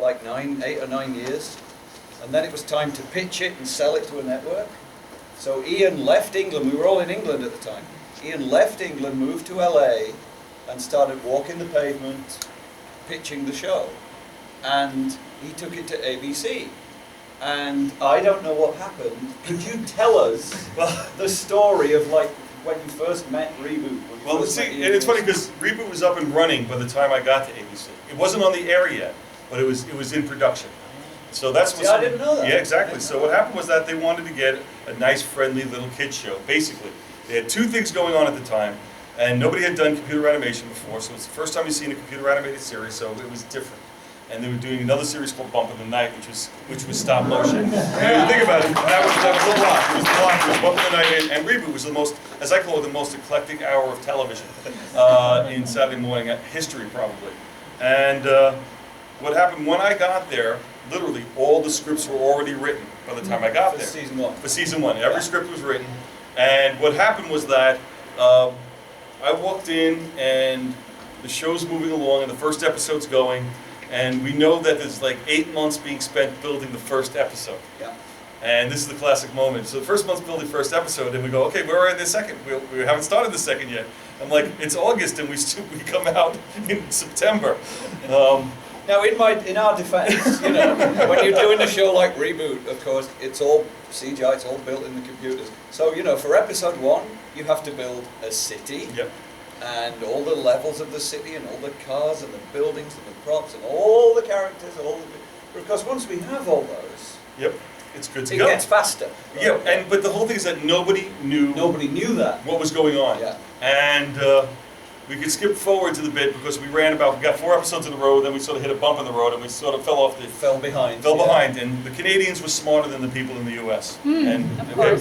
like 8 or 9 years. And then it was time to pitch it and sell it to a network. So Ian left England. We were all in England at the time. Ian left England, moved to LA, and started walking the pavement, pitching the show. And he took it to ABC. And I don't know what happened. Could you tell us the story of like when you first met Reboot? Well, let's see. It's funny because Reboot was up and running by the time I got to ABC. It wasn't on the air yet, but it was in production. So that's what. I didn't know that. Yeah, exactly. So what happened was that they wanted to get a nice, friendly little kids show. Basically, they had two things going on at the time, and nobody had done computer animation before. So it's the first time you've seen a computer animated series. So it was different. And they were doing another series called Bump in the Night, which was stop motion. And when you think about it, that was a lot. It was a lot. It was Bump in the Night, and Reboot was the most, as I call it, the most eclectic hour of television in Saturday morning history, probably. And what happened when I got there, literally all the scripts were already written by the time I got there. For season 1. For season 1, every script was written. And what happened was that I walked in, and the show's moving along, and the first episode's going. And we know that there's like 8 months being spent building the first episode. Yeah. And this is the classic moment. So the first month's building first episode, and we go, okay, where are we in the second? We haven't started the second yet. I'm like, it's August, and we come out in September. Now, in our defense, you know, when you're doing a show like Reboot, of course, it's all CGI, it's all built in the computers. So, you know, for episode 1, you have to build a city. Yep. And all the levels of the city, and all the cars, and the buildings, and the props, and all the characters, but of course, once we have all those, yep, it's good to go. It gets faster. Yeah, but the whole thing is that nobody knew that what was going on. Yeah. And we could skip forward to the bit because we got 4 episodes in a row, then we sort of hit a bump in the road, and we sort of fell behind. And the Canadians were smarter than the people in the U.S. And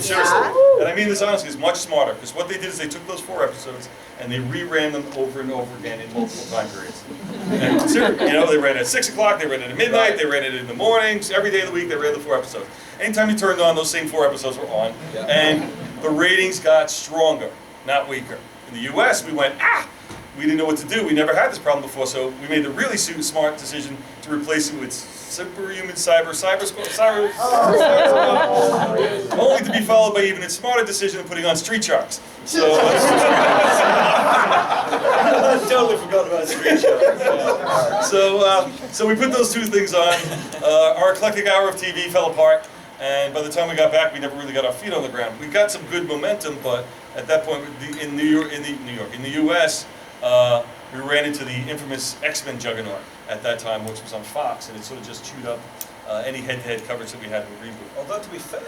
seriously, and I mean this honestly, is much smarter, because what they did is they took those 4 episodes and they reran them over and over again in multiple time periods. And you know, they ran it at 6 o'clock, they ran it at midnight, they ran it in the mornings, every day of the week they ran the 4 episodes. Anytime you turned on, those same 4 episodes were on, and the ratings got stronger, not weaker. In the U.S., we went, we didn't know what to do. We never had this problem before, so we made the really smart decision to replace it with superhuman cyber only to be followed by even a smarter decision of putting on Street Sharks. So I totally forgot about Street Sharks. So we put those 2 things on. Our eclectic hour of TV fell apart, and by the time we got back, we never really got our feet on the ground. We got some good momentum, but at that point, in the U.S., we ran into the infamous X-Men juggernaut at that time, which was on Fox, and it sort of just chewed up any head-to-head coverage that we had with Reboot. Although, to be fair,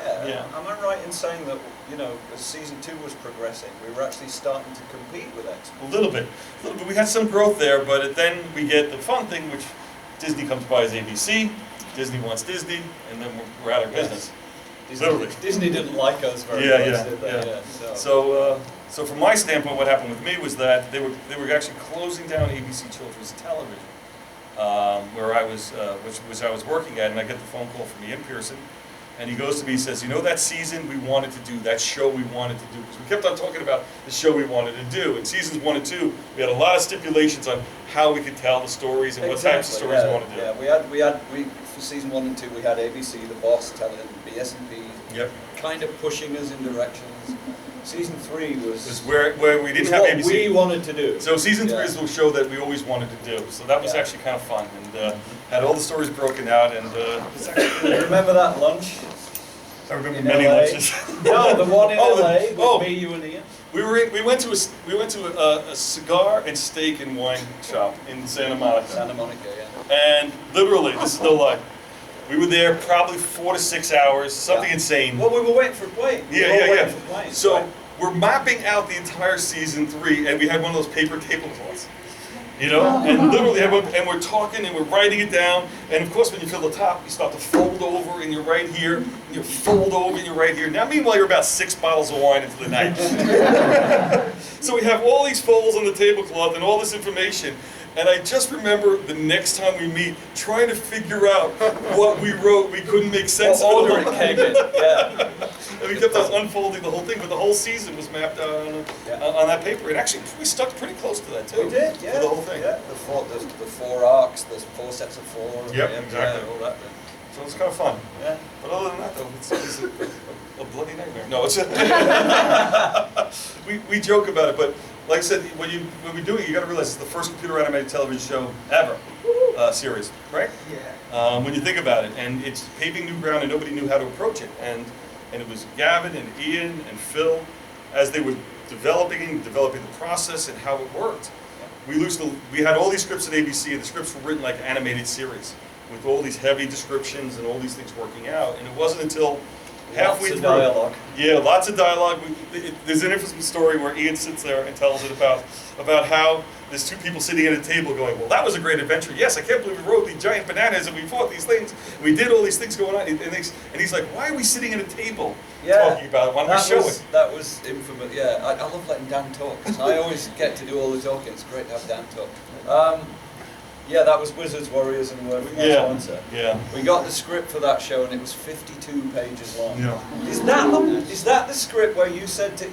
am I right in saying that, you know, as season 2 was progressing, we were actually starting to compete with X-Men? A little bit. We had some growth there, but then we get the fun thing, which Disney comes by as ABC, Disney wants Disney, and then we're out of business. Disney didn't like us very much, did they? Yeah. So from my standpoint, what happened with me was that they were actually closing down ABC Children's Television, where I was working at, and I get the phone call from Ian Pearson, and he goes to me and says, you know, that season we wanted to do, that show we wanted to do, because we kept on talking about the show we wanted to do. In seasons 1 and 2, we had a lot of stipulations on how we could tell the stories and what types of stories we wanted to do. Yeah, for season 1 and 2, we had ABC, The Boss, BS&P, kind of pushing us in directions. Season 3 was where we didn't have ABC. What we wanted to do. So season 3 is the show that we always wanted to do. So that was actually kind of fun, and had all the stories broken out. And you remember that lunch? I remember many lunches. No, the one in LA with me, you, and Ian. We went to a cigar and steak and wine shop in Santa Monica. Santa Monica, yeah. And literally, this is no lie. We were there probably 4 to 6 hours, something insane. Well, we were waiting for a plane. Yeah. So we're mapping out the entire season 3, and we had one of those paper tablecloths, you know, and literally, and we're talking and we're writing it down. And of course, when you fill the top, you start to fold over, and you're right here, and you fold over, and you're right here. Now, meanwhile, you're about 6 bottles of wine into the night. So we have all these folds on the tablecloth and all this information. And I just remember the next time we meet, trying to figure out what we wrote. We couldn't make sense of What it. order it came in, yeah. And we kept on unfolding the whole thing, but the whole season was mapped out on that paper. And actually, we stuck pretty close to that too. We did, yeah. For the whole thing. Yeah, the four arcs, there's 4 sets of 4. Yep, yeah, exactly. all that thing. So it's kind of fun. Yeah. But other than that, though, it's a bloody nightmare. No, it's we joke about it, but like I said, when we're doing it, you got to realize it's the first computer animated television show ever, series, right? Yeah. When you think about it, and it's paving new ground, and nobody knew how to approach it, and it was Gavin and Ian and Phil as they were developing the process and how it worked. We had all these scripts at ABC, and the scripts were written like animated series, with all these heavy descriptions and all these things working out. And it wasn't until halfway through. Lots of dialogue. Yeah, lots of dialogue. There's an infamous story where Ian sits there and tells it about how there's 2 people sitting at a table going, well, that was a great adventure. Yes, I can't believe we rode these giant bananas and we fought these things. We did all these things going on. And he's like, why are we sitting at a table talking about it? Why don't we show it? That was infamous. Yeah, I love letting Dan talk. I always get to do all the talking. It's great to have Dan talk. Yeah, that was Wizards, Warriors, and Word from our sponsor. Yeah. We got the script for that show, and it was 52 pages long. Yeah. Is that the script where you said to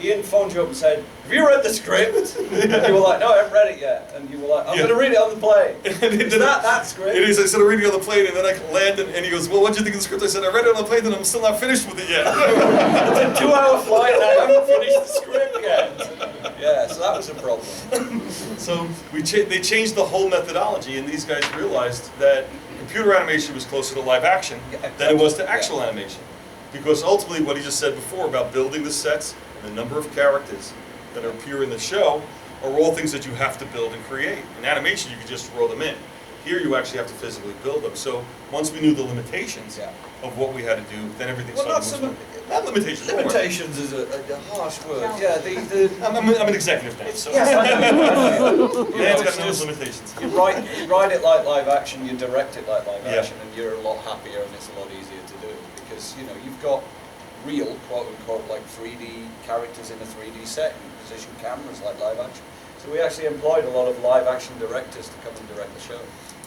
Ian phoned you up and said, have you read the script? And you were like, no, I haven't read it yet. And you were like, I'm going to read it on the plane. Is that script? It is. I started reading on the plane, and then I landed, and he goes, well, what do you think of the script? I said, I read it on the plane, and I'm still not finished with it yet. It's a 2-hour flight, and I haven't finished the script yet. Yeah, so that was a problem. So they changed the whole methodology, and these guys realized that computer animation was closer to live action than it was to actual animation. Because ultimately, what he just said before about building the sets and the number of characters that appear in the show are all things that you have to build and create. In animation, you can just throw them in. Here, you actually have to physically build them. So once we knew the limitations of what we had to do, then everything started moving. Not limitations. Limitations is a harsh word. Yeah, I'm an executive now, so yes, it's got those limitations. You write it like live action, you direct it like live action, and you're a lot happier and it's a lot easier to do because you've got real quote unquote like 3D characters in a 3D set and position cameras like live action. So we actually employed a lot of live action directors to come and direct the show.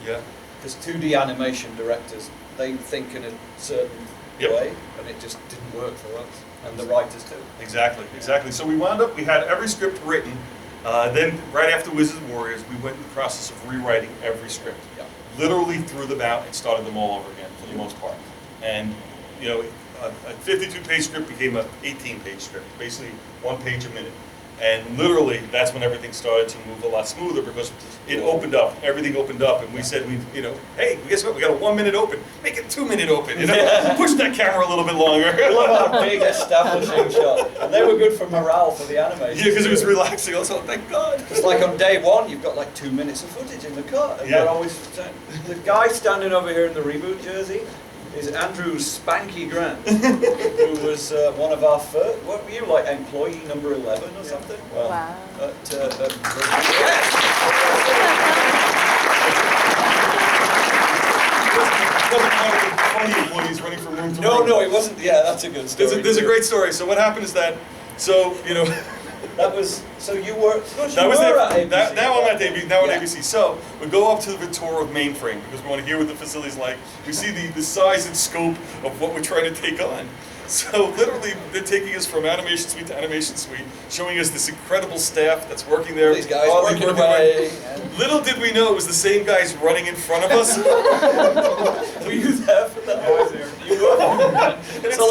Yeah. Because 2D animation directors, they think in a certain way, and it just didn't work for us, and the writers too. Exactly. So we had every script written, then right after Wizards and Warriors, we went in the process of rewriting every script. Yeah. Literally threw them out and started them all over again, for the most part. And, a 52-page script became an 18-page script, basically 1 page a minute. And literally, that's when everything started to move a lot smoother because it opened up. Everything opened up, and we said, hey, guess what? We got a 1 minute open. Make it 2 minute open. Push that camera a little bit longer. I love our big establishing shot, and they were good for morale for the animators. Yeah, because it was relaxing. Also, thank God. It's like on day 1, you've got like 2 minutes of footage in the cut, and they're always the guy standing over here in the Reboot jersey is Andrew Spanky Grant, who was one of our first, what were you, like employee number 11 or something? Well, wow. Funny employees running from room to room. No, it wasn't. Yeah, that's a good story. There's a great story. So what happened is that, that was, so you were, that was at ABC. Now I'm at ABC. So we go up to the tour of mainframe because we want to hear what the facility's like. We see the size and scope of what we're trying to take on. So literally, they're taking us from animation suite to animation suite, showing us this incredible staff that's working there. These guys working away. Little did we know it was the same guys running in front of us. Were you there for that? I was there. You were. So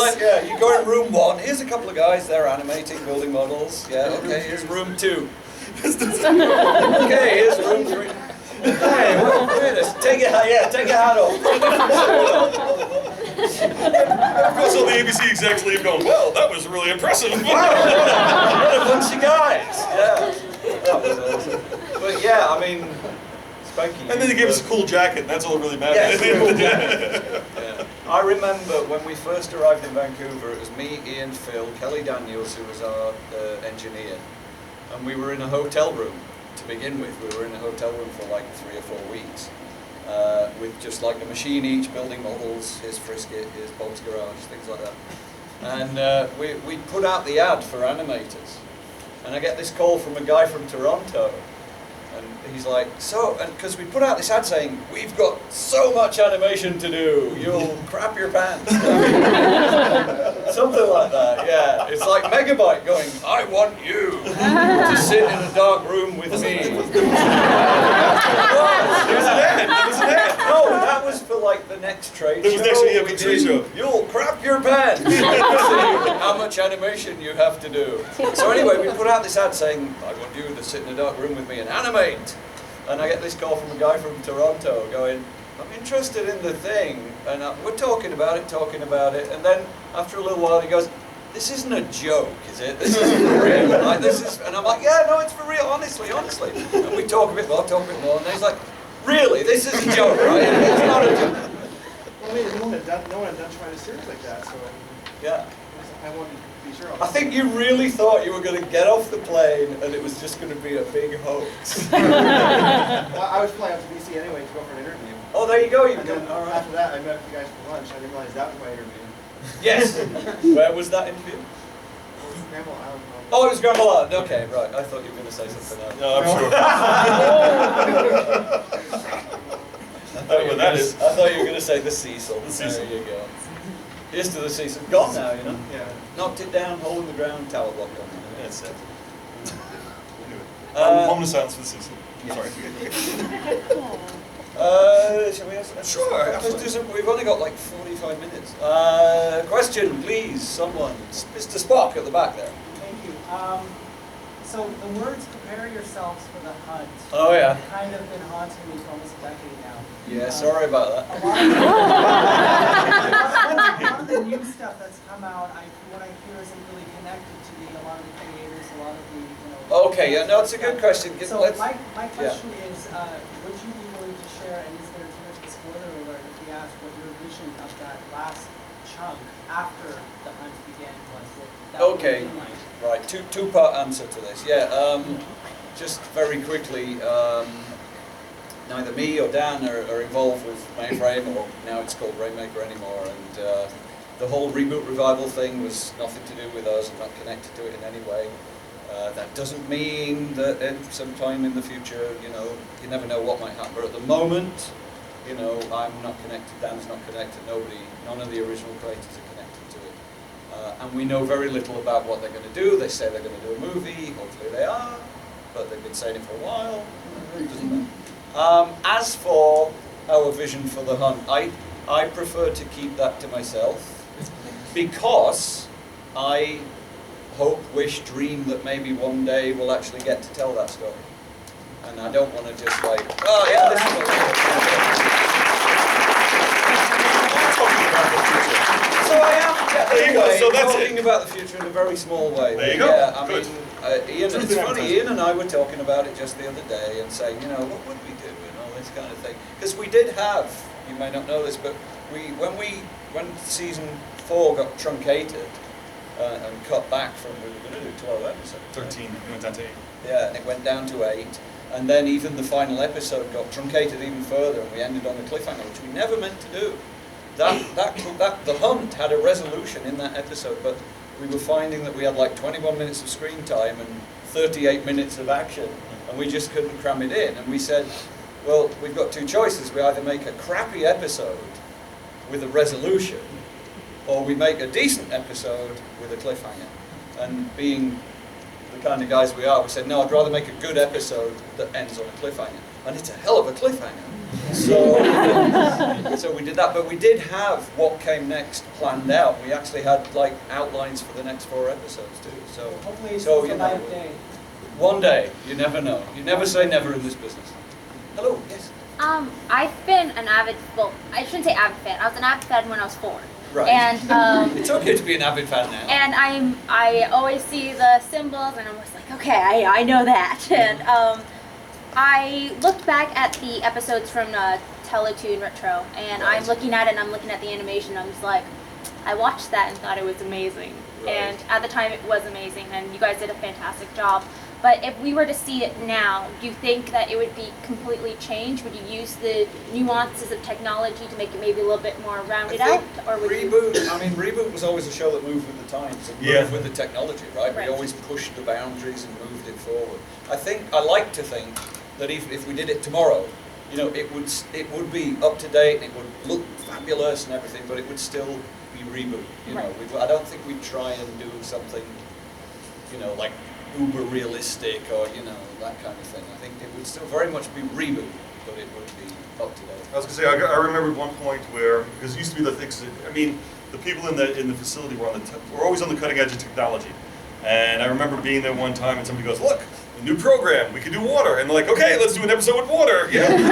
you go in room 1. Here's a couple of guys. They're animating, building models. Yeah. Okay. Here's room 2. Okay. Here's room 3. Hey, take your hat off. Of course, all the ABC execs leave going, well, that was really impressive. What a bunch of guys. Yeah. That was awesome. But yeah, I mean, Spanky. And then they gave us a cool jacket, and that's all that really mattered. Yeah. I remember when we first arrived in Vancouver, it was me, Ian, Phil, Kelly Daniels, who was our engineer, and we were in a hotel room to begin with. We were in a hotel room for like 3 or 4 weeks. With just like a machine each, building models, here's Frisket, here's Bob's Garage, things like that. And we put out the ad for animators. And I get this call from a guy from Toronto. And he's like, so, and because we put out this ad saying, we've got so much animation to do, you'll crap your pants. Something like that, yeah. It's like Megabyte going, I want you to sit in a dark room with me. It was an ad. No, that was for like the next trade show. There was actually a trade show. You'll crap your pants. How much animation you have to do. So anyway, we put out this ad saying, I want you to sit in a dark room with me and animate. And I get this call from a guy from Toronto going, I'm interested in the thing, and we're talking about it, and then after a little while he goes, this isn't a joke, is it? This isn't for real. Like, this is, and I'm like, yeah, no, it's for real, honestly. And we talk a bit more, and then he's like, really, this is a joke, right? It's not a joke. Well, I mean, no one had done trying a series like that, so yeah. I wanted to be sure. I think you really thought you were going to get off the plane and it was just going to be a big hoax. Well, I was flying out to BC anyway to go for an interview. Oh, there you go. And then after that, I met the guys for lunch. I didn't realize that was my interview. Yes. Where was that interview? Grandma Island. Oh, it was Grandma Island. Okay, right. I thought you were going to say something else. No, I'm sure. I thought you were going to say the Cecil. The Cecil. There you go. Here's to the Cecil. Gone now, you know. Yeah. Knocked it down, hole in the ground, tower block on. That's it. Moment of silence for the Cecil. Sorry. Shall we ask? Sure, Let's do some, we've only got like 45 minutes. Question, please, someone. Mr. Spock at the back there. Thank you. So the words "prepare yourselves for the hunt" Oh yeah. kind of been haunting me for almost a decade now. Yeah, sorry about that. A lot of the new stuff that's come out, what I hear isn't really connected to a lot of the creators, a lot of the, Okay, yeah, no, it's a good question. So my question is, would you be willing to share, and is there too much of a spoiler alert if we ask what your vision of that last chunk after the hunt began was? What that would Okay, be like? right, two-part answer to this. Yeah, just very quickly, neither me or Dan are involved with Mainframe, or now it's called Rainmaker anymore, and the whole Reboot revival thing was nothing to do with us. I'm not connected to it in any way. That doesn't mean that at some time in the future, you never know what might happen. But at the moment, I'm not connected, Dan's not connected, none of the original creators are connected to it. And we know very little about what they're going to do. They say they're going to do a movie, hopefully they are, but they've been saying it for a while. It doesn't matter. As for our vision for the hunt, I prefer to keep that to myself, because I hope, wish, dream that maybe one day we'll actually get to tell that story. And I don't want to just like, oh yeah, this is what we're So I am, yeah, There you go, anyway, so that's talking it. about the future in a very small way. There you go. Yeah, I Good. mean, Ian, it's funny, Ian and I were talking about it just the other day and saying, what would we do and all this kind of thing. Because we did have, you may not know this, but when season 4 got truncated, and cut back from, we were going to do 12 episodes. 13, we went down to 8. Yeah, and it went down to 8. And then even the final episode got truncated even further, and we ended on a cliffhanger, which we never meant to do. The hunt had a resolution in that episode, but we were finding that we had like 21 minutes of screen time and 38 minutes of action, and we just couldn't cram it in. And we said, well, we've got two choices. We either make a crappy episode with a resolution, or we make a decent episode with a cliffhanger. And being the kind of guys we are, we said, no, I'd rather make a good episode that ends on a cliffhanger. And it's a hell of a cliffhanger. So we did that, but we did have what came next planned out. We actually had like outlines for the next 4 episodes too. So hopefully it's a live day. One day, you never know. You never say never in this business. Hello, yes. I've been an avid, well, I shouldn't say avid fan. I was an avid fan when I was 4. Right. And it's okay to be an avid fan now. And I always see the symbols, and I'm always like, okay, I know that. And I looked back at the episodes from Teletoon Retro, and Right. I'm looking at it, and I'm looking at the animation. I'm just like, I watched that and thought it was amazing. Right. And at the time, it was amazing, and you guys did a fantastic job. But if we were to see it now, do you think that it would be completely changed? Would you use the nuances of technology to make it maybe a little bit more rounded out? Or would Reboot, Reboot was always a show that moved with the times and moved with the technology, right? Right. We always pushed the boundaries and moved it forward. I like to think that if we did it tomorrow, you know, it would be up to date, it would look fabulous and everything, but it would still be Reboot. You know, I don't think we'd try and do something, you know, like uber realistic or, you know, that kind of thing. I think it would still very much be Reboot, but it would be up to date. I was going to say, I remember one point where, because it used to be the things that, I mean, the people in the facility were always on the cutting edge of technology. And I remember being there one time and somebody goes, look, a new program, we can do water. And they're like, okay, let's do an episode with water. Yeah. That's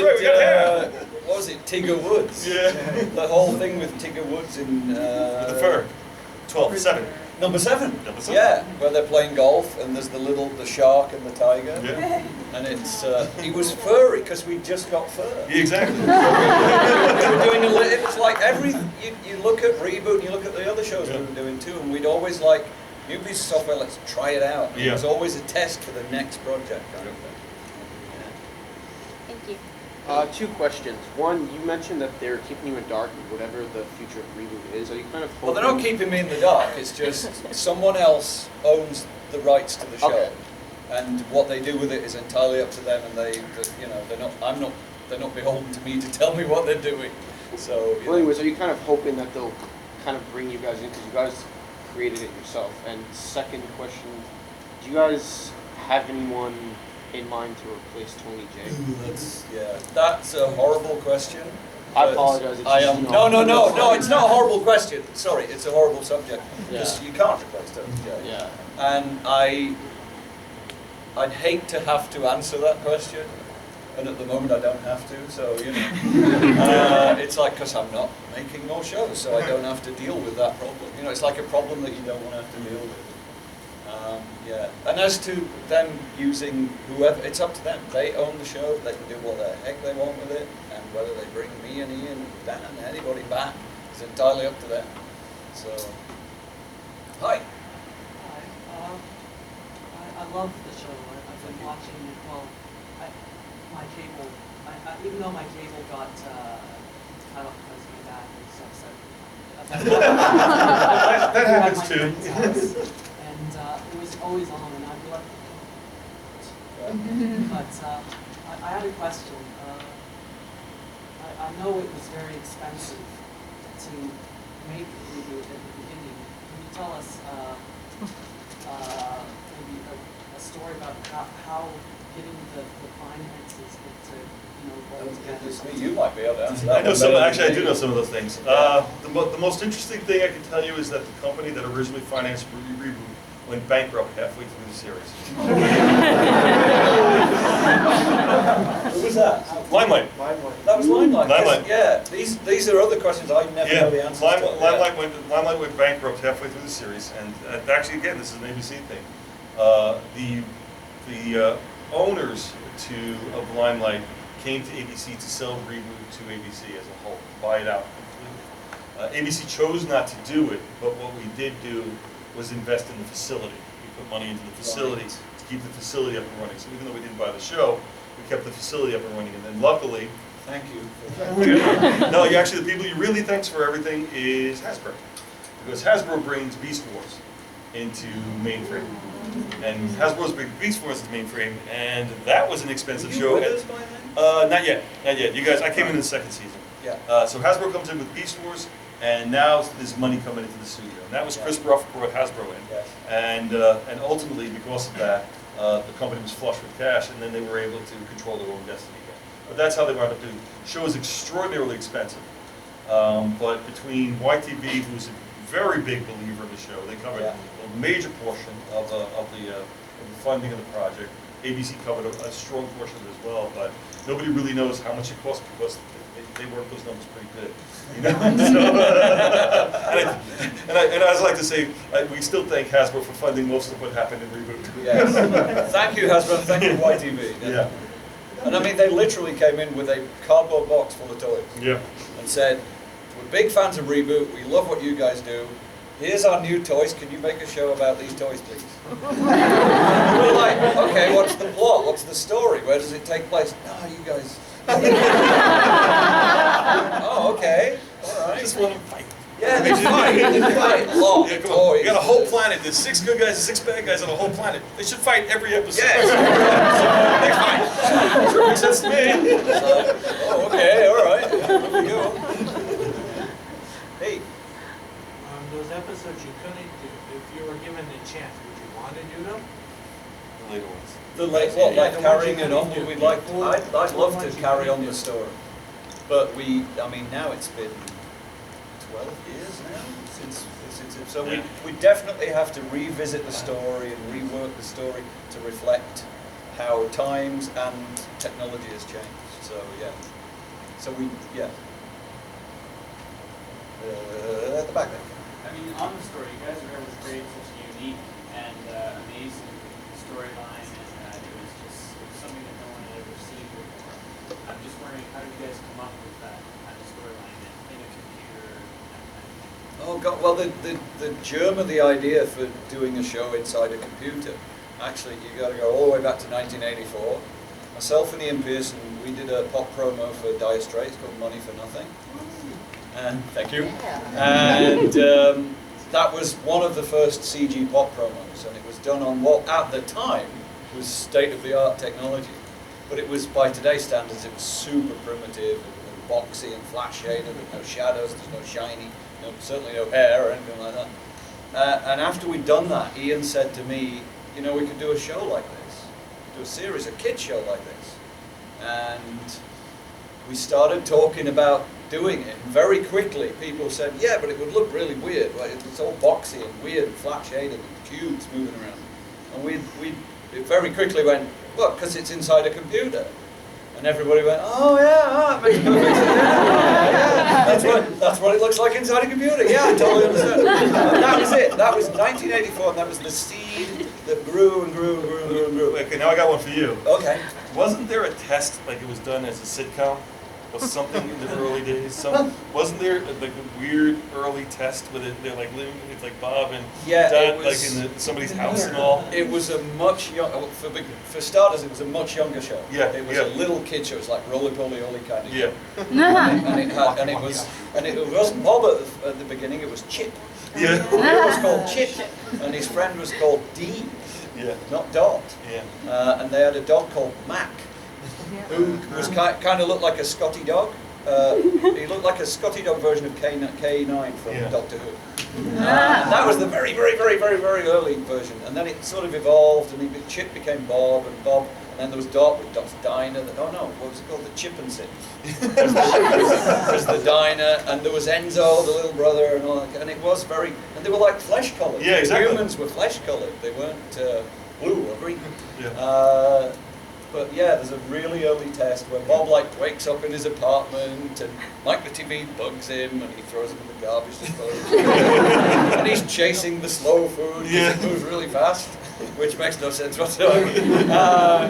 right, we got hair. What was it, Tigger Woods? Yeah. The whole thing with Tigger Woods in... With the fur. 7. Number 7. Number 7. Yeah, where they're playing golf and there's the shark and the tiger. Yeah. And it's, he was furry because we just got fur. Yeah, exactly. We're doing it was like you look at Reboot, you look at the other shows we were doing too, and we'd always like, new piece of software, let's try it out. Yeah. It was always a test for the next project kind of thing. Thank you. 2 questions. One, you mentioned that they're keeping you in dark with whatever the future of Reboot is. Are you kind of hoping... Well, they're not keeping me in the dark, it's just someone else owns the rights to the show. Okay. And what they do with it is entirely up to them, and you know, they're not beholden to me to tell me what they're doing. So. Well, anyways, are you kind of hoping that they'll kind of bring you guys in because you guys created it yourself? And second question, do you guys have anyone in mind to replace Tony J? That's a horrible question. I apologize. It's I just, am you know, no. It's not a horrible question. Sorry, it's a horrible subject because Yeah. you can't replace Tony J. Yeah. And I'd hate to have to answer that question, and at the moment I don't have to. So you know, it's like because I'm not making more shows, so I don't have to deal with that problem. You know, it's like a problem that you don't want to have to deal with. Yeah, and as to them using whoever, it's up to them. They own the show, they can do what the heck they want with it, and whether they bring me and Ian, Dan, anybody back, is entirely up to them. So, hi. Hi. I love the show. I've been watching it. Well, my cable. Even though my cable got cut off because my dad was upset. That happens too. And it was always on, and I'd be like, but I had a question. I know it was very expensive to make Reboot at the beginning. Can you tell us maybe a story about how getting the finances to, you know, what was You might be able to answer that. I know some. Actually, I do know some of those things. The most interesting thing I can tell you is that the company that originally financed Reboot went bankrupt halfway through the series. Who was that? Limelight. That was Limelight. Limelight. Yeah, these are other questions I never know the answers to. Limelight went bankrupt halfway through the series, and actually, again, this is an ABC thing. The owners of Limelight came to ABC to sell Reboot to ABC as a whole, buy it out completely. ABC chose not to do it, but what we did do was invest in the facility. We put money into the facility to keep the facility up and running. So even though we didn't buy the show, we kept the facility up and running. And then luckily, Thank you. no, actually the people you really thanks for everything is Hasbro. Because Hasbro brings Beast Wars into mainframe. And Hasbro's bring Beast Wars into mainframe, and that was an expensive show. Were you with us by then? Not yet. You guys, I came in the second season. Yeah. So Hasbro comes in with Beast Wars, and now there's money coming into the studio. And that was Chris Ruff brought Hasbro in. Yes. And ultimately, because of that, the company was flush with cash, and then they were able to control their own destiny again. But that's how they wound up doing it. The show is extraordinarily expensive. But between YTV, who's a very big believer in the show, they covered a major portion of the funding of the project. ABC covered a strong portion of it as well, but nobody really knows how much it cost because they work those numbers pretty good. You know? and I always like to say, we still thank Hasbro for funding most of what happened in Reboot. Yes. Thank you, Hasbro. Thank you, YTV. Yeah. And I mean, they literally came in with a cardboard box full of toys Yeah. and said, "We're big fans of Reboot. We love what you guys do. Here's our new toys. Can you make a show about these toys, please?" And we're like, "Okay, what's the plot? What's the story? Where does it take place?" "No, you guys." "Oh, okay. All right." Just want to fight. Yeah, they fight a lot. Yeah, come on. You got a whole planet. There's 6 good guys and 6 bad guys on a whole planet. They should fight every episode. Yes. Next fight. Sure makes sense to me. Oh, okay, all right. Here we go. Hey. Those episodes you couldn't do, if you were given the chance, would you want to do them? The later ones. The like the carrying ones it you on, couldn't we'd do. like, Before- I'd love ones to you carry couldn't on do. the story. But now it's been 12 years now since it, so we definitely have to revisit the story and rework the story to reflect how times and technology has changed. So yeah. So at the back there. I mean, on the story, you guys were able to create such a unique and amazing storyline, and it was something that no one had ever seen before. I'm just wondering, how did you guys come up with that kind of storyline in a computer? Oh God! Well, the germ of the idea for doing a show inside a computer, actually, you got to go all the way back to 1984. Myself and Ian Pearson, we did a pop promo for Dire Straits called "Money for Nothing." And thank you. And that was one of the first CG pop promos, and it was done on what at the time was state-of-the-art technology. But it was, by today's standards, it was super primitive and boxy and flash shaded. There's no shadows, there's no shiny, certainly no hair or anything like that. And after we'd done that, Ian said to me, you know, we could do a show like this, do a series, a kid show like this. And we started talking about doing it. And very quickly, people said, yeah, but it would look really weird. Like, it's all boxy and weird and flat shaded and cubes moving around. And we very quickly went, well, because it's inside a computer. And everybody went, oh yeah, that makes perfect sense. Yeah. That's what it looks like inside a computer. Yeah, I totally understand. And that was it. That was 1984, and that was the seed that grew and grew and grew and grew and grew. Okay, now I got one for you. Okay. Wasn't there a test, like it was done as a sitcom? Or something in the early days? Wasn't there like a weird early test with it? They're like living with like Bob and Dad, like in somebody's house and all. It was a much younger, for starters, it was a much younger show. Yeah, It was a little kid show. It was like Roly Poly Oly kind of. Yeah. And it wasn't Bob at the beginning. It was Chip. Yeah. It was called Chip, and his friend was called Dee, Yeah. not Dot. Yeah. And they had a dog called Mac, who was kind of looked like a Scotty dog. He looked like a Scotty dog version of K9 from Doctor Who. And that was the very, very, very, very, very early version. And then it sort of evolved, and Chip became Bob, and then there was Dot with Dot's Diner. What was it called? The Chip and Sit. was the diner, and there was Enzo, the little brother, and all that. And it was very, and they were like flesh colored. Yeah, exactly. Humans were flesh colored. They weren't blue or green. Yeah. But yeah, there's a really early test where Bob wakes up in his apartment and Mike the TV bugs him and he throws him in the garbage disposal. And he's chasing the slow food because it moves really fast, which makes no sense whatsoever.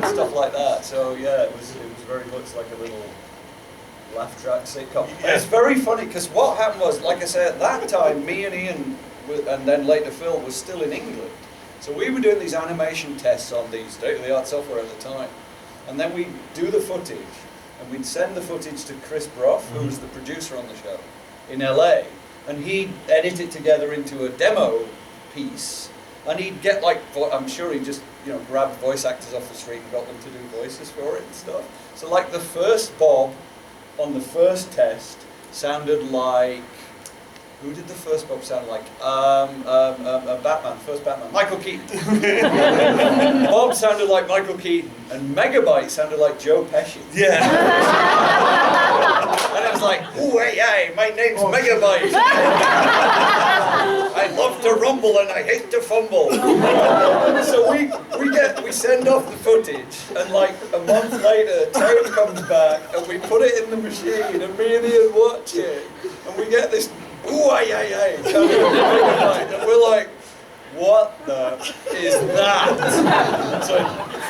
Stuff like that. So yeah, it was very much like a little laugh track sitcom. Yeah. And it's very funny because what happened was, like I said, at that time, me and Ian, and then later Phil, was still in England. So we were doing these animation tests on these state-of-the-art software at the time. And then we'd do the footage, and we'd send the footage to Chris Brough, who was the producer on the show, in LA, and he'd edit it together into a demo piece, and he'd get I'm sure he just, grabbed voice actors off the street and got them to do voices for it and stuff. So like the first Bob on the first test sounded like, who did the first Bob sound like? Batman, first Batman. Michael Keaton. Bob sounded like Michael Keaton, and Megabyte sounded like Joe Pesci. Yeah. And I was like, ooh, hey, my name's Megabyte. I love to rumble and I hate to fumble. So we send off the footage, and like a month later, tape comes back, and we put it in the machine, and me and Ian watch it, and we get this ooh, ay, and we're like, what the is that? So,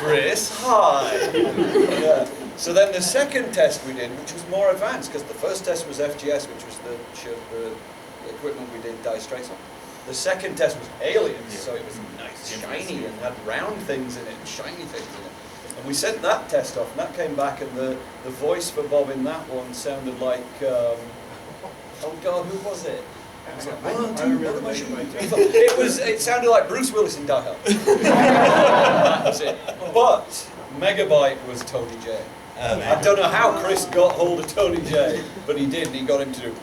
Chris, hi. Yeah. So then the second test we did, which was more advanced, because the first test was FGS, which was the equipment we did Dire Straits on. The second test was aliens, so it was nice, shiny, and had round things in it, and shiny things in it. And we sent that test off, and that came back, and the voice for Bob in that one sounded like, oh God, who was it? I was like, I "One, two, remember what am I Megabyte. shooting?" It sounded like Bruce Willis in Die Hard. That was it. But Megabyte was Tony J. I don't know how Chris got hold of Tony J, but he did, and he got him to do,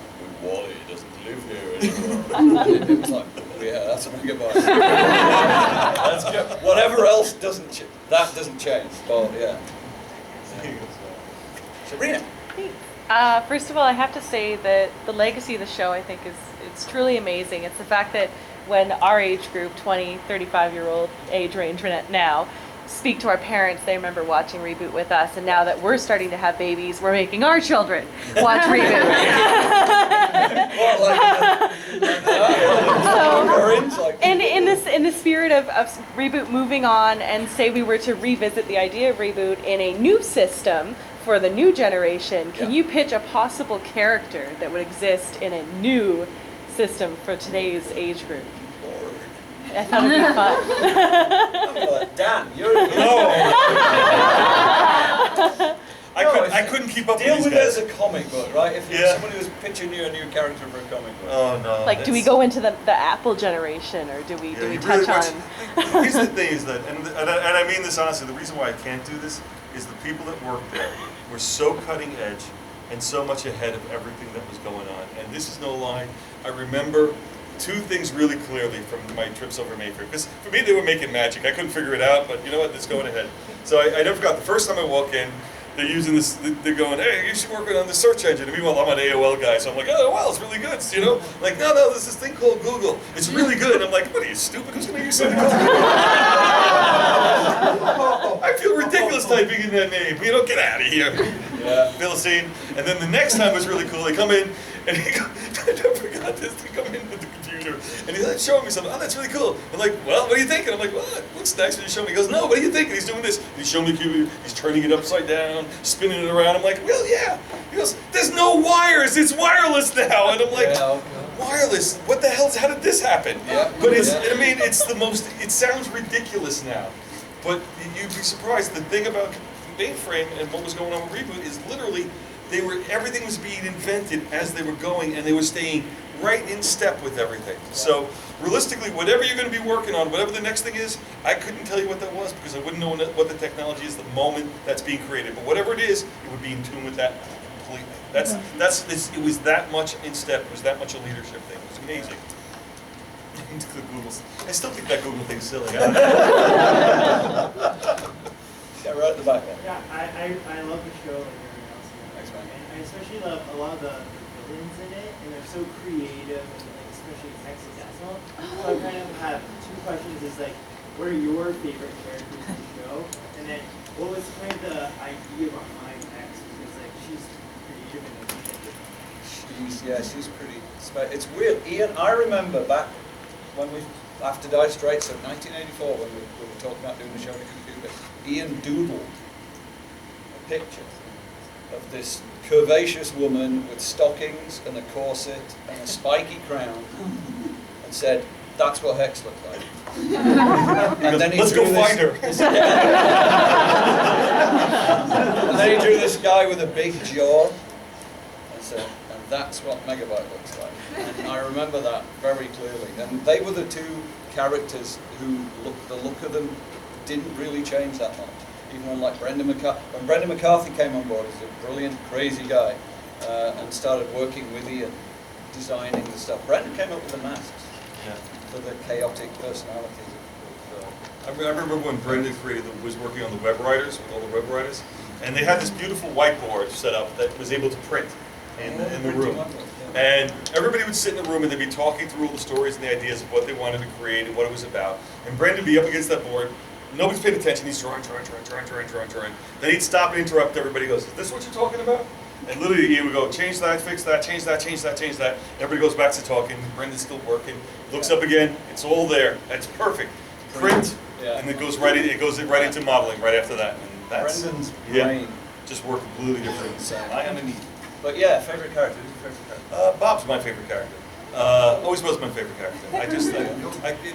Wally doesn't live here anymore. And it was like, oh, yeah, that's a Megabyte. That's good. Whatever else doesn't, that doesn't change. But yeah. Sabrina. First of all, I have to say that the legacy of the show, I think, it's truly amazing. It's the fact that when our age group, 20, 35-year-old age range now, speak to our parents, they remember watching Reboot with us, and now that we're starting to have babies, we're making our children watch Reboot. And in the spirit of Reboot moving on, and say we were to revisit the idea of Reboot in a new system for the new generation, can you pitch a possible character that would exist in a new system for today's age group? I thought it'd be fun. Dan, you're I couldn't keep up deal with with these it guys. as a comic book, right? If Yeah. somebody was pitching you a new character for a comic book. Oh no. Like, do we go into the Apple generation, or do we you touch really on? Here's the thing is that, and I mean this honestly, the reason why I can't do this is the people that work there were so cutting edge and so much ahead of everything that was going on. And this is no lie. I remember two things really clearly from my trips over Mayfair. Because for me, they were making magic. I couldn't figure it out, but you know what? It's going ahead. So I never forgot the first time I walk in, they're using this, they're going, hey, you should work on the search engine. And meanwhile, I'm an AOL guy, so I'm like, oh, wow, it's really good. You know, like, no, there's this thing called Google. It's really good. And I'm like, what are you, stupid? Who's going to use something called Google? I feel ridiculous typing in that name. You know, get out of here. Yeah. Philistine. And then the next time was really cool. They come in, and he goes, I never forgot this. They come in with the computer, and he's like showing me something. Oh, that's really cool. I'm like, well, what do you think? And I'm like, well, it looks nice when you show me. He goes, no, what do you think? And he's doing this. And he's showing me the computer. He's turning it upside down, spinning it around. I'm like, well, yeah. He goes, there's no wires. It's wireless now. And I'm like, wireless? What the hell? How did this happen? Yeah. But it's, I mean, it's the most, it sounds ridiculous now. But you'd be surprised. The thing about Mainframe and what was going on with Reboot is literally everything was being invented as they were going, and they were staying right in step with everything. So realistically, whatever you're going to be working on, whatever the next thing is, I couldn't tell you what that was because I wouldn't know what the technology is the moment that's being created. But whatever it is, it would be in tune with that completely. It was that much in step. It was that much a leadership thing. It was amazing. The Googles. I still think that Google thing's silly. Yeah, right at the back there. Yeah, I love the show like everyone else. Thanks, man. And I especially love a lot of the villains in it, and they're so creative, and like especially Texas Asshole. So I kind of have two questions: is like, what are your favorite characters in the show? And then, what was kind of the idea behind X? Because like she's creative and She's pretty. It's weird. Ian, I remember back when after Dire Straits, so 1984, when we were talking about doing the show on the computer, Ian doodled a picture of this curvaceous woman with stockings and a corset and a spiky crown, and said, "That's what Hex looked like." And then he Let's drew go find her. And then he drew this guy with a big jaw, and said, "And that's what Megabyte looks like." And I remember that very clearly. And they were the two characters who the look of them didn't really change that much. Even when Brendan McCarthy came on board, he's a brilliant, crazy guy, and started working with Ian, designing the stuff. Brendan came up with the masks for the chaotic personalities I remember when Brendan was working on the web writers, with all the web writers, and they had this beautiful whiteboard set up that was able to print in the room. And everybody would sit in the room and they'd be talking through all the stories and the ideas of what they wanted to create and what it was about. And Brendan would be up against that board. Nobody's paying attention. He's drawing. Then he'd stop and interrupt everybody. He goes, "Is this what you're talking about?" And literally he would go, "Change that, fix that, change that, change that, change that." Everybody goes back to talking. Brendan's still working. Looks up again. It's all there. It's perfect. Print. And it goes right into modeling right after that. And that's Brendan's brain just worked completely different. I am in. But yeah, favorite character. Who's your favorite character? Bob's my favorite character. Always was my favorite character.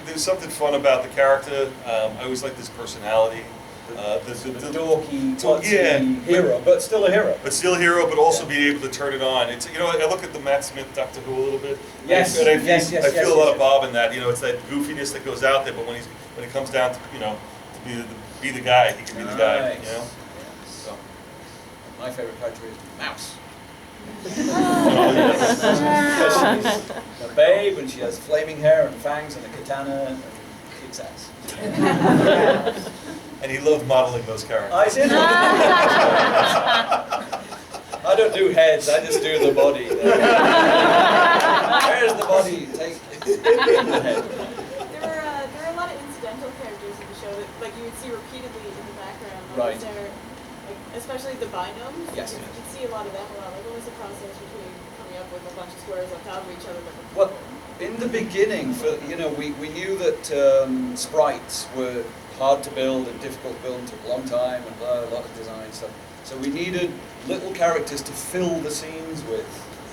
There's something fun about the character. I always liked his personality. the dorky, So, yeah, hero, but still a hero. But still a hero, but also being able to turn it on. It's, you know, I look at the Matt Smith Doctor Who a little bit. Yes, and I feel a lot of yes. Bob in that. You know, it's that goofiness that goes out there, but when it comes down to, you know, to be the guy, he can be the guy. You know. Yes. So, my favorite character is Mouse. A babe, and she has flaming hair and fangs and a katana and kicks ass. And he loved modeling those characters. I did. I don't do heads, I just do the body. Where's the body? Take the head. There were a lot of incidental characters in the show that like you would see repeatedly in the background. Like, Right. was there, like, especially the binomes. Yes. You'd see a lot of them a lot. Like what was the process between coming up with a bunch of squares on top of each other? Well, in the beginning, we knew that sprites were hard to build and difficult to build and took a long time and a lot of design stuff. So we needed little characters to fill the scenes with,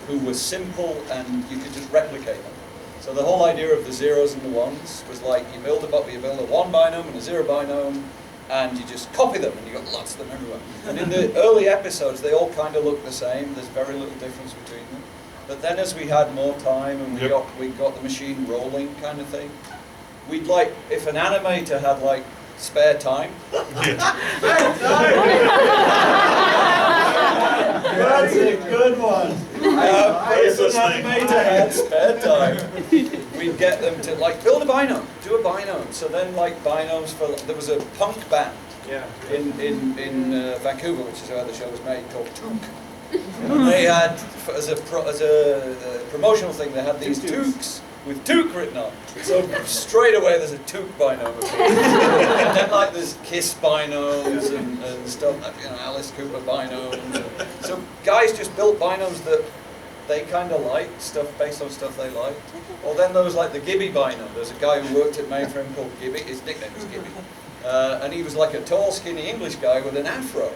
who were simple and you could just replicate them. So the whole idea of the zeros and the ones was like you build a one binome and a zero binome, and you just copy them, and you got lots of them everywhere. And in the early episodes, they all kind of look the same. There's very little difference between them. But then as we had more time and we got the machine rolling kind of thing, we'd like, if an animator had like spare time. That's a good one. If an animator had spare time, we'd get them to like build a binome, do a binome. So then like binomes for, there was a punk band in Vancouver, which is where the show was made, called Took. And they had, as a promotional thing, they had these toques with Toque written on. So straight away there's a Toque binome. And then like there's Kiss binomes and stuff, you know, Alice Cooper binomes. So guys just built binomes that they kind of liked, stuff based on stuff they liked. Or then there was like the Gibby binome. There's a guy who worked at Mainframe called Gibby. His nickname was Gibby. And he was like a tall, skinny English guy with an afro.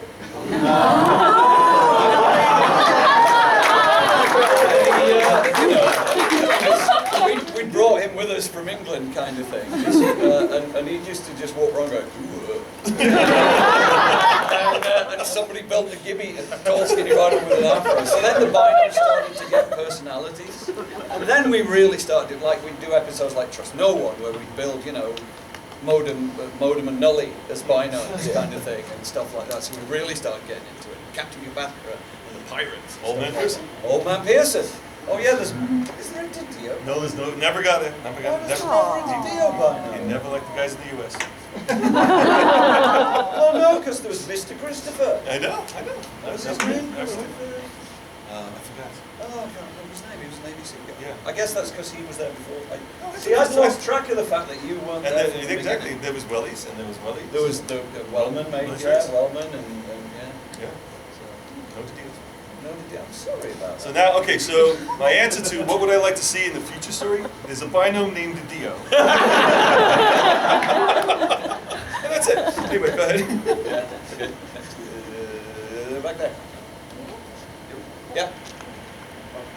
We brought him with us from England, kind of thing, and he used to just walk around going, and somebody built the Gibby, a tall, skinny rider with an afro. So then the binomes started to get personalities, and then we really started, like we'd do episodes like Trust No One, where we'd build, you know, Modem and Nully as binomes kind of thing and stuff like that. So we really started getting into it. Captain Ubatra and the Pirates. Old Man Pearson. Old Man Pearson. Oh yeah, is there a DiDio? No, there's no, never got it. Never got it. There's never a DiDio binome. You never liked the guys in the US. Oh no, because there was Mr. Christopher. I know. What was his name? I forgot. Oh, I can't remember his name. He was an ABC guy. Yeah. I guess that's because he was there before. See, I've lost track of the fact that you weren't And there. then, exactly, there was Wellies, and there was Wellies. There was the Wellman mate, That's yeah, right. Wellman, and yeah. Yeah. So, No deal. no, I'm sorry about So that. now, okay, so my answer to what would I like to see in the future story is a binome named DiDio. And that's it. Anyway, go ahead. Yeah, good. Back there. Yeah.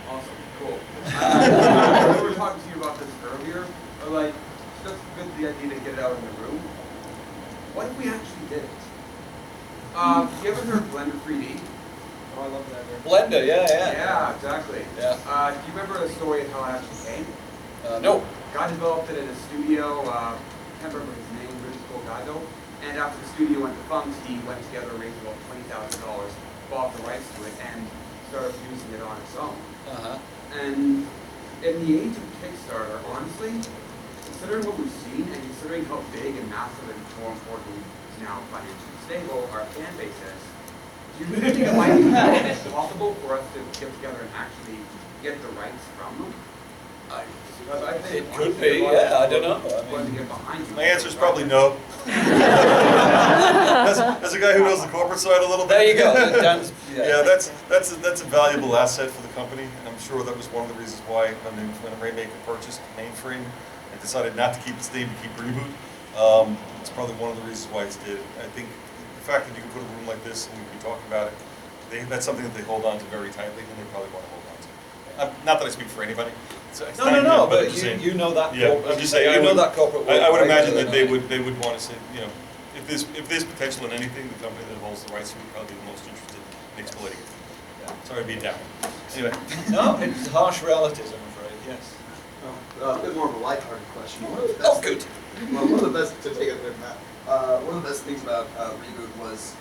Awesome, cool. We were talking to you about this earlier, but like, it's just good the idea to get it out in the room. What if we actually did it? You ever heard of Blender 3D? Oh, I love that. Blender, yeah. Yeah, exactly. Yeah. Do you remember the story of how it actually came? No. Guy developed it in a studio, can't remember his name, really cool guy though. And after the studio went defunct, he went together and raised about $20,000, bought the rights to it, and started using it on its own. And in the age of Kickstarter, honestly, considering what we've seen and considering how big and massive and more importantly now financially stable our fan base is, do you really think it might be possible for us to get together and actually get the rights from them? Because I think It could be, yeah, I don't know. To get behind you. My answer is probably no. As a guy who knows the corporate side a little bit. There you go. Dan's, Yeah, that's a valuable asset for the company. I'm sure that was one of the reasons why when Rainmaker purchased Mainframe and decided not to keep its name and keep Reboot, it's probably one of the reasons why it's did. I think the fact that you can put a room like this and we can be talking about it, that's something that they hold on to very tightly, and they probably want to hold on to. Not that I speak for anybody. No, but but you know that yeah, corporate. I'm just saying, you know that corporate. I would imagine that they would want to say, you know, if there's potential in anything, the company that holds the rights would probably be the most interested in exploiting it. Sorry to be down. Anyway. No, it's harsh realities, I'm afraid, yes. A bit more of a lighthearted question. Oh, good. Well, one of the best, to take it there, Matt, one of the best things about Reboot was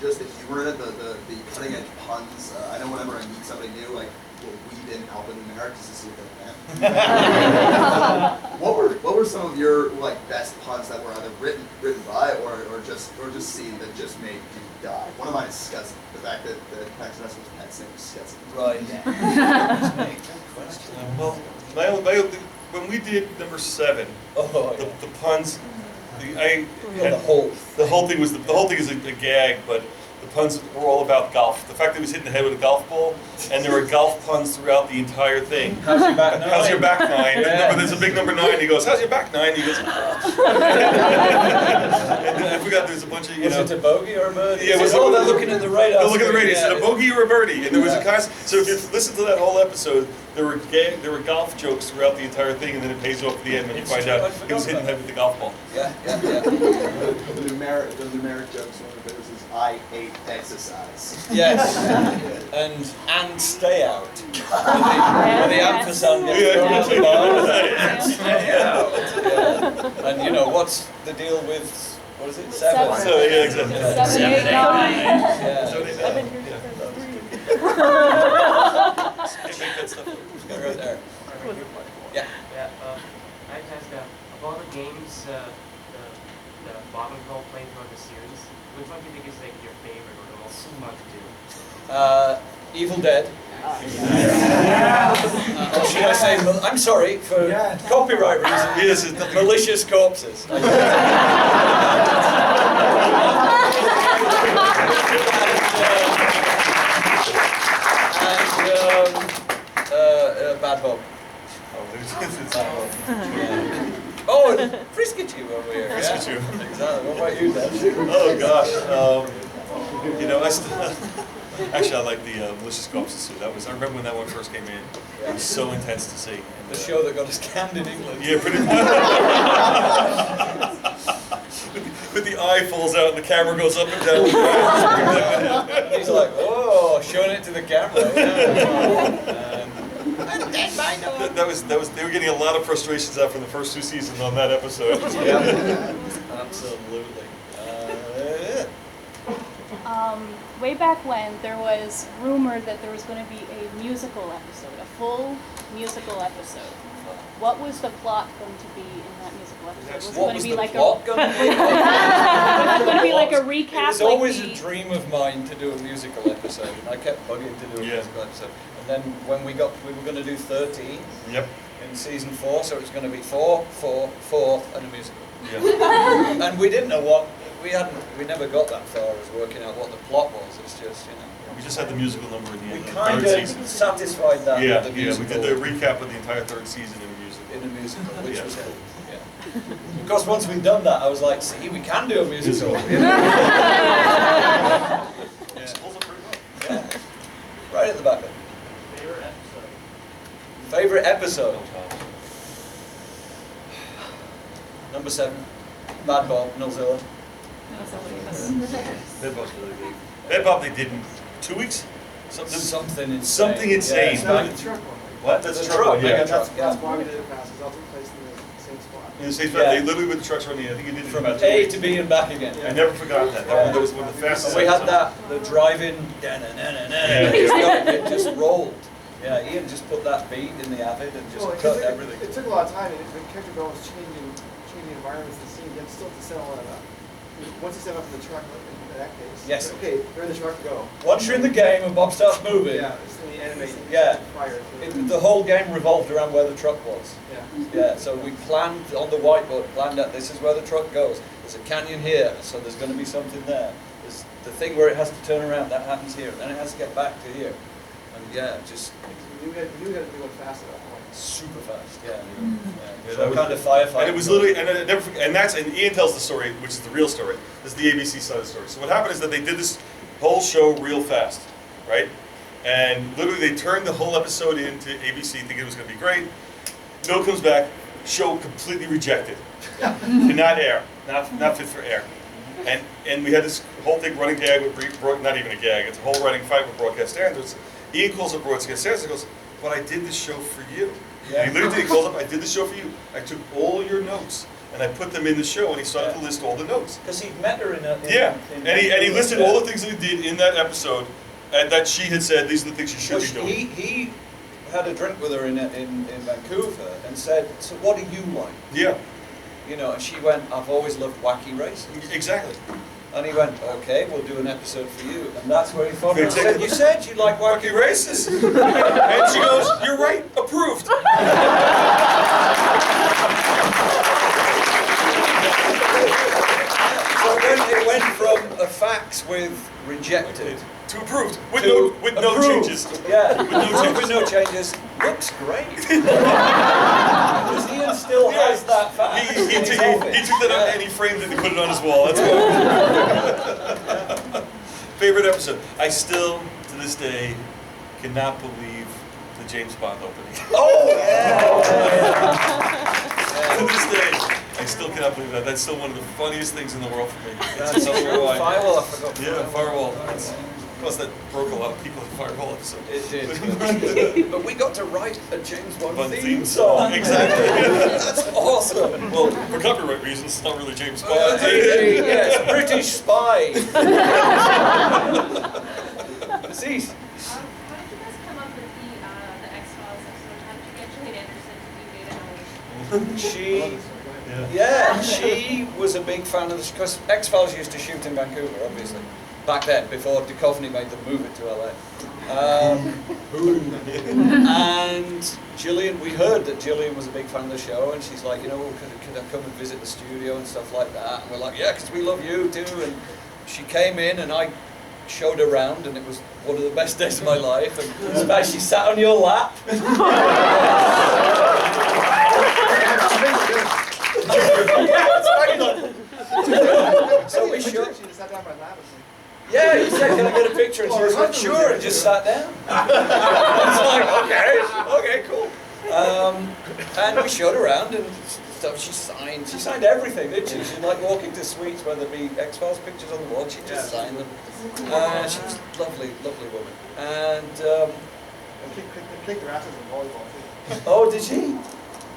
just the humor in it, the cutting edge puns. I know whenever I meet somebody new, like, we'll weave in alphanumeric just to see if they can. What were some of your like best puns that were either written by or just seen that just made you die? One of mine is Scuzzy. The fact that Paxton was pet's name was Scuzzy. Right. Well, when we did number 7, the puns, the whole thing is a gag, but the puns were all about golf. The fact that he was hitting the head with a golf ball, and there were golf puns throughout the entire thing. How's your back 9? How's your back 9? Yeah. But there's a big number 9. He goes, how's your back 9? He goes, and I forgot there's a bunch of, Was it a bogey or a birdie? Yeah, they're looking at the radar. They're looking at the radio. Is it a bogey or a birdie? And there was a Yeah. constant. So if you listen to that whole episode, there were golf jokes throughout the entire thing, and then it pays off at the end when you find out he was hitting the head with the golf ball. Yeah. The numeric jokes, one of those is I hate exercise. Yes. and stay out. Where the ampersand gets thrown at the bar. And stay out. Yeah. And you know, what's the deal with, what is it? 7? So, yeah, exactly. 7, 8, 9. Yeah. 7, 8, 9. Go right there. Yeah. Yeah, I asked of all the games the bottom hole playing throughout the series, which one do you think is like your favorite or the most fun to do? Evil Dead. Or should I say, I'm sorry for copyright reasons. Yes, Malicious Corpses. Bad Bob. Oh, and Friskachoo over here. Friskachoo. Yeah, exactly. What about you, Dan? Oh gosh, you know, actually I like the Malicious Corpses too. I remember when that one first came in. It was so intense to see. And, The show that got us canned in England. Yeah, pretty much. With the eye falls out and the camera goes up and down. And he's like, oh, showing it to the camera. Yeah. That was. They were getting a lot of frustrations out from the first 2 seasons on that episode. Yeah, absolutely. Way back when, there was rumor that there was going to be a musical episode, a full musical episode. What was the plot going to be in that musical episode? Was it going to be like a recap? It was always a dream of mine to do a musical episode, and I kept bugging to do a musical episode. And then when we were going to do 13 in season 4, so it was going to be 4, 4, 4, and a musical. Yeah. And we didn't know what. We never got that far as working out what the plot was. It's just, you know. We just had the musical number in the end. We kind of satisfied that with the musical. We did the recap of the entire 3rd season in a musical. In a musical, which was cool. Yeah. Because once we'd done that, I was like, see, we can do a musical. Right at the back there. Favorite episode? Number 7. Bad Bob, Nilzilla. Bad Bob they did in 2 weeks? Something insane. Something insane. Yeah, What? That's a truck. Yeah, That's why we did it fast. It's also placed in the same spot. In the same spot. They literally with the trucks running. I think you did it From about A to B and back again. I never forgot that. That was one of the fastest. And we had that, the drive-in, it just rolled. Yeah, Ian just put that beat in the Avid and just cut everything. It took a lot of time, and the character build was changing environments, the scene, you have still to set all that up. Once you set up in the truck, in that case, yes. Okay, we're in the truck, go. Once you're in the game and Bob starts moving, it's in the animation. Yeah, Fire. The whole game revolved around where the truck was. Yeah. Yeah, so we planned on the whiteboard, planned out this is where the truck goes. There's a canyon here, so there's going to be something there. There's the thing where it has to turn around, that happens here, and then it has to get back to here. And yeah, just... You knew we had to be going fast at that point. Super fast, yeah. Yeah, So kind of firefighting. And it was literally, and I never forget, and Ian tells the story, which is the real story. This is the ABC side of the story. So what happened is that they did this whole show real fast, right? And literally they turned the whole episode into ABC thinking it was going to be great. Bill comes back, show completely rejected. Cannot air, not fit for air. And we had this whole thing running gag with, not even a gag, it's a whole running fight with broadcast standards. Ian calls up broadcast standards and goes, but I did this show for you. Yeah. And he literally calls up, I did this show for you. I took all your notes and I put them in the show, and he started to list all the notes. Because he'd met her in a... And he listed all the things that he did in that episode, and that she had said, these are the things you should be doing. He had a drink with her in Vancouver and said, so what do you like? Yeah. You know, and she went, I've always loved wacky races. Exactly. And he went, okay, we'll do an episode for you. And that's where he thought, you said you like wacky races. And she goes, you're right, approved. So then it went from a fax with rejected to approved, with approved. no changes. Yeah, with no changes. With no changes. Looks great. Because Ian still has that fax. He took that out and he framed it and put it on his wall. That's why. Favorite episode. I still, to this day, cannot believe the James Bond opening. Oh, yeah. To this day, I still cannot believe that. That's still one of the funniest things in the world for me. That's true. Firewall, I forgot. Yeah, Firewall. Of course, that broke a lot of people in the Firewall episode. It did. But we got to write a James Bond theme song. song. Exactly. That's awesome. Well, for copyright reasons, it's not really James Bond. Yes, British spy. Cease. How did you guys come up with the X-Files episode? How did you get Julian Anderson to do data analysis? She was a big fan of this, because X-Files used to shoot in Vancouver, obviously, back then, before Duchovny made them move it to LA. And Gillian, we heard that Gillian was a big fan of the show, and she's like, you know, could I come and visit the studio and stuff like that? And we're like, yeah, because we love you too. And she came in, and I showed her around, and it was one of the best days of my life. And she sat on your lap. So we showed. She just sat down by lap. Yeah, he said, can I get a picture? And she was like, sure, and just sat down. It's like, okay, cool. And we showed around, and stuff. She signed everything, didn't she? She'd like walk into suites where there'd be X-Files pictures on the wall, she'd just sign them. She was a lovely, lovely woman. And kicked their asses in volleyball too. Oh, did she?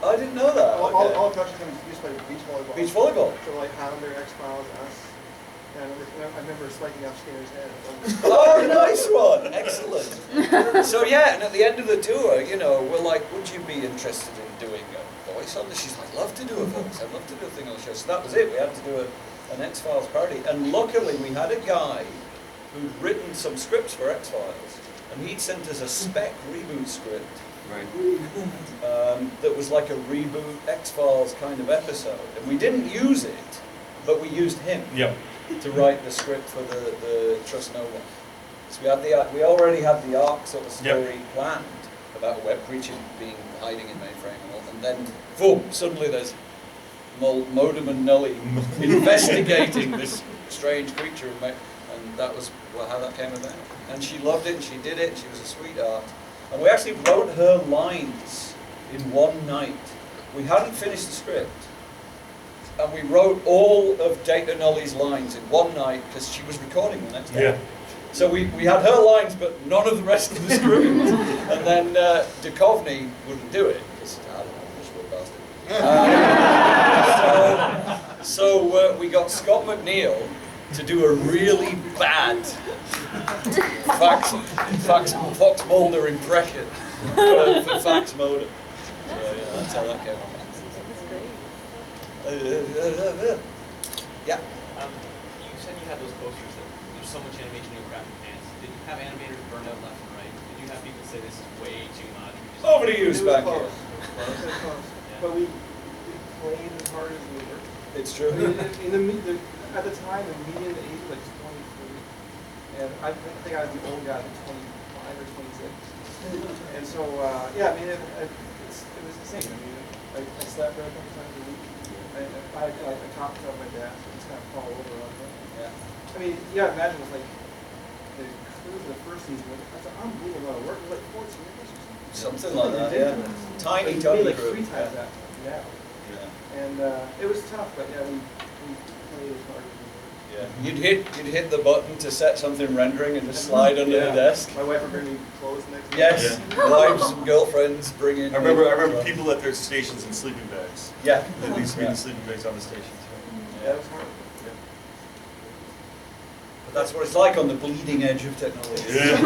I didn't know that. All coaches used to play beach volleyball. Beach volleyball? So like Highlander, X-Files, us. And I remember spiking up Skinner's head. Oh, nice one! Excellent. So yeah, and at the end of the tour, you know, we're like, would you be interested in doing a voice on this? She's like, love to do a voice. I'd love to do a thing on the show. So that was it. We had to do an X-Files parody. And luckily, we had a guy who'd written some scripts for X-Files, and he'd sent us a spec reboot script. Right. That was like a reboot X-Files kind of episode. And we didn't use it, but we used him. Yep. To write the script for the Trust No One. So we already had the arc sort of story planned about a web creature hiding in mainframe and all, and then boom, suddenly there's Modem and Nully investigating this strange creature, and that was how that came about. And she loved it, and she did it, and she was a sweetheart. And we actually wrote her lines in one night. We hadn't finished the script. And we wrote all of Data Nully's lines in one night because she was recording the next day. Yeah. So we had her lines, but none of the rest of the script. And then Duchovny wouldn't do it because I don't know, miserable bastard. So we got Scott McNeil to do a really bad Fox Mulder impression for Fax Modem. So yeah, that's how that came on. Yeah. You said you had those posters that there's so much animation in your graphic fans. Did you have animators burned out left and right? Did you have people say this is way too much? Over to you, Spanky. But we played as hard as we were. It's true. At the time, the median age was like 23, and I think I was the old guy, 25 or 26. And so, yeah, I mean, it was insane. I mean, I slept there a couple times a week. I had like a top of my desk and just kind of fall over on it. Yeah. I mean, yeah, imagine it's like the crew for the first season. That's an unbelievable amount of work. It was like 14 years or something. Something like that, yeah. Tiny like crew. 3 times that now. Yeah. And it was tough, but yeah, we played as hard as we were. Yeah. You'd hit the button to set something rendering and just slide under the desk. My wife would bring me clothes next week. Yes. Wives and girlfriends bring in. I remember people at their stations in sleeping bags. Yeah. There used to be the sleeping bags on the stations. Yeah. But that's what it's like on the bleeding edge of technology. Yeah.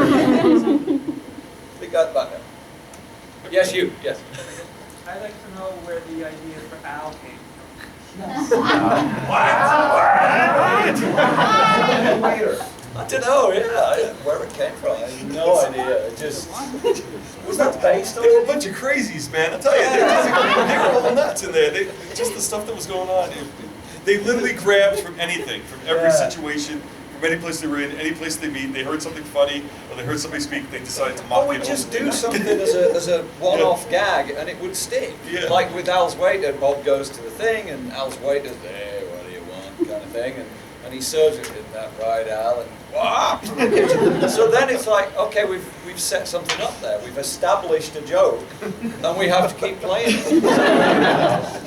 We got back now. Yes, you. Yes. I'd like to know where the idea for Al came from. I don't know, yeah, where it came from. I have no idea. It just was that based on. They were a bunch of crazies, man. I tell you, they were all nuts in there. Just the stuff that was going on. They literally grabbed from anything, from every situation, from any place they were in, any place they meet. They heard something funny, or they heard somebody speak. They decided to mock it. Or we'd just do something as a one-off gag, and it would stick. Yeah. Like with Al's waiter, Bob goes to the thing, and Al's waiter's there. What do you want? Kind of thing, and he serves it in that right, Al, and what? So then it's like, okay, we've set something up there. We've established a joke, and we have to keep playing it.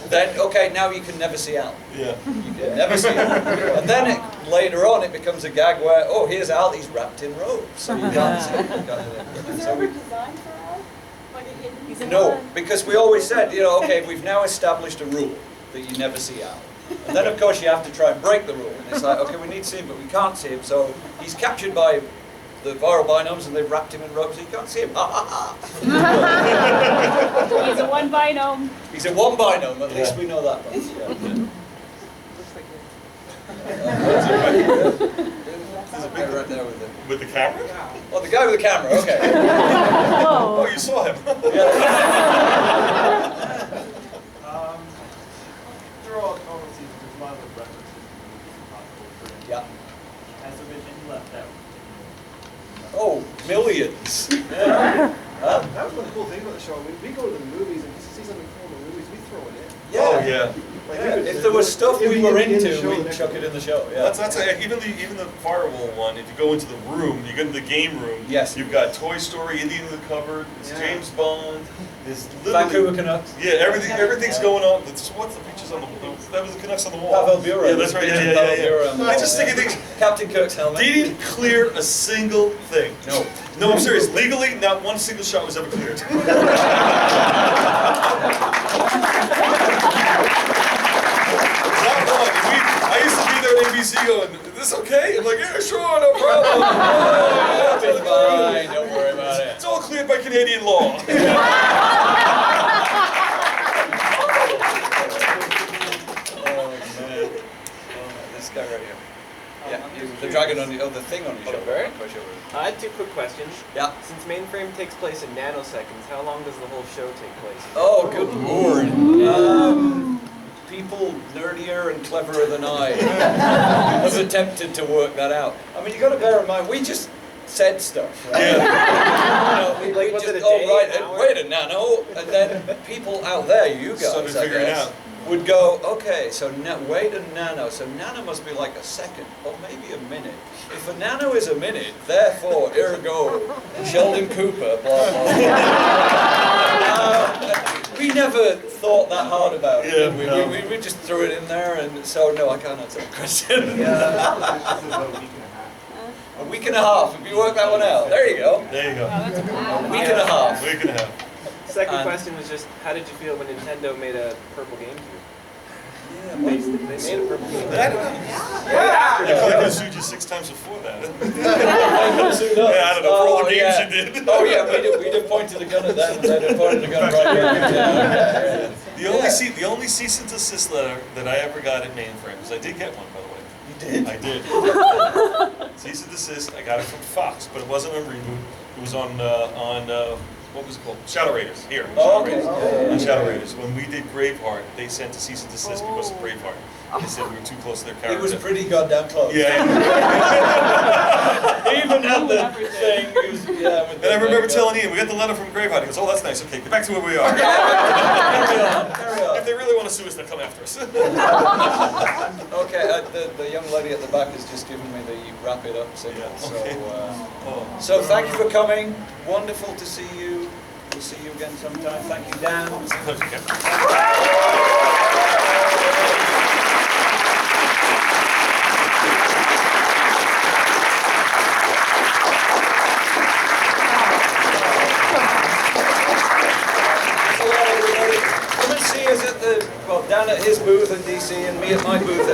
Then, okay, now you can never see Al. Yeah. You can never see Al. And then later on, it becomes a gag where, oh, here's Al, he's wrapped in robes, so you can't see him. Was there ever design for Al? Like a hidden No, because we always said, okay, we've now established a rule that you never see Al. And then, of course, you have to try and break the rule. And it's like, okay, we need to see him, but we can't see him. So he's captured by the viral binomes, and they've wrapped him in ropes, so you can't see him. Ha ha ha! He's a one binome. He's a one binome, at least we know that much. Yeah. There's a big right there with the camera? Oh, the guy with the camera, okay. Oh, you saw him. All seasons, there's a lot of references to pop culture. Yeah. Has there been any left out? Oh, millions. That was one cool thing about the show. We go to the movies and just see something cool in the movies, we throw it in. Yeah. Oh, yeah. Like, If there was stuff we were into, we'd next chuck it in the show. Yeah. That's even the Firewall one. If you go into the room, you go into the game room. Yes. You've got Toy Story, Indian in the Cupboard. It's James Bond. There's Vancouver Canucks. Yeah, everything's going on. What's the pictures on the wall? That was the Canucks on the wall. Pavel Bure. Yeah, that's right. Yeah. I just think of things. Captain Kirk's helmet. They didn't clear a single thing. No, I'm serious. Legally, not one single shot was ever cleared. I used to be there at ABC going, is this okay? I'm like, yeah, sure, no problem. It's fine, don't worry about it. It's all cleared by Canadian law. This guy right here. Yeah, the dragon on the thing on your shoulder. I had two quick questions. Yeah. Since mainframe takes place in nanoseconds, how long does the whole show take place? Oh, good lord. People nerdier and cleverer than I have attempted to work that out. I mean, you got to bear in mind, we just said stuff, right? We was just, it a day, right, an hour? wait a nano, and then people out there, you guys, Started I figuring guess, out. would go, okay, so wait a nano, so nano must be like a second, or maybe a minute. If a nano is a minute, therefore, ergo, Sheldon Cooper, blah, blah, blah. We never thought that hard about it. Yeah, We just threw it in there, and so no, I can't answer that question. A week and a half. If you work that one out, there you go. There you go. A week and a half. Week and a half. Second question was just, how did you feel when Nintendo made a purple GameCube? Yeah, they made a purple GameCube. They probably could have sued you 6 times before that. I don't know, for all the games you did. Oh yeah, we'd have pointed the gun at them, and they'd have pointed the gun right here. The only cease and desist letter that I ever got at Mainframe, because I did get one, by the way. You did? I did. Cease and desist, I got it from Fox, but it wasn't on Reboot. It was on what was it called? Shadow Raiders, here. Oh, okay. On Shadow Raiders. When we did Braveheart, they sent a cease and desist because of Braveheart. They said we were too close to their character. It was pretty goddamn close. Yeah. Even at the thing, it was, yeah. And I remember telling Ian, we got the letter from Braveheart. He goes, oh, that's nice. Okay, get back to where we are. Carry on. If they really want to sue us, they'll come after us. Okay, the young lady at the back has just given me the wrap it up signal. Yeah, So thank you for coming. Wonderful to see you. We'll see you again sometime. Thank you, Dan. Dan at his booth at DC and me at my booth at